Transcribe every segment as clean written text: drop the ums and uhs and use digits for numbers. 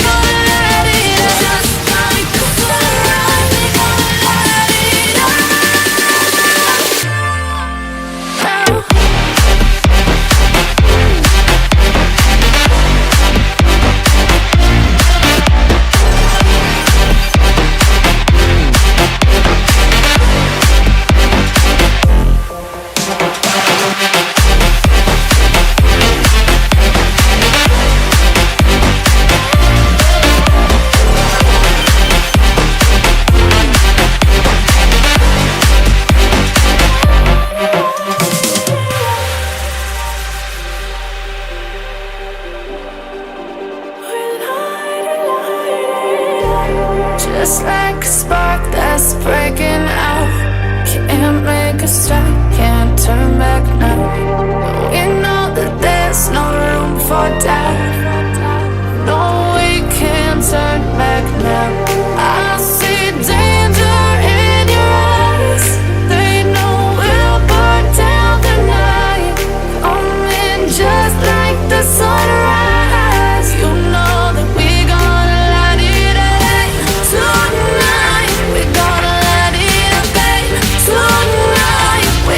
gonna light it up. Just like the sunrise, we gonna light it up. Just like a spark that's breaking out. Can't make a stop, can't turn back now. We know that there's no room for doubt. No, we can't turn back now. I see danger in your eyes. They know we'll burn down the night. Coming just like the sunrise. You know that we gonna light it up. Tonight, we gonna light it up, babe. Tonight, we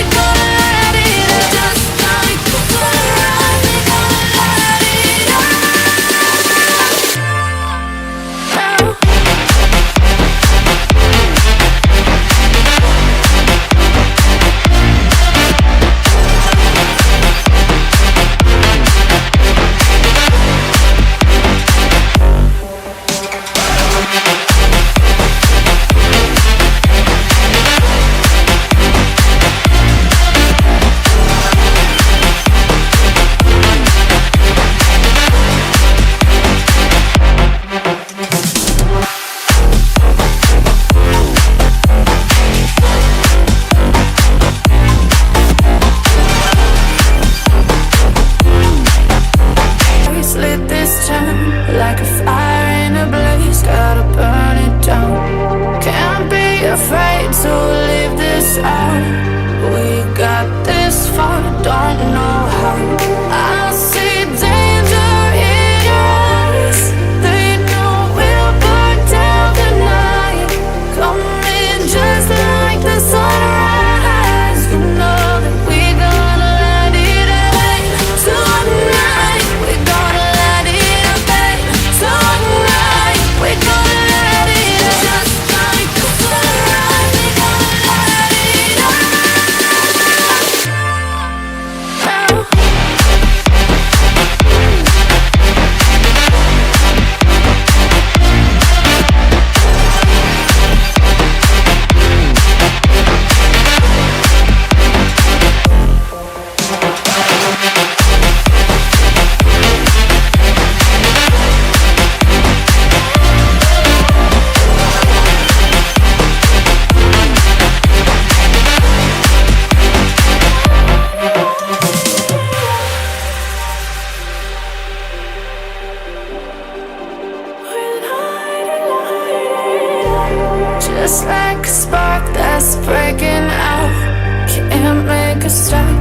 a star.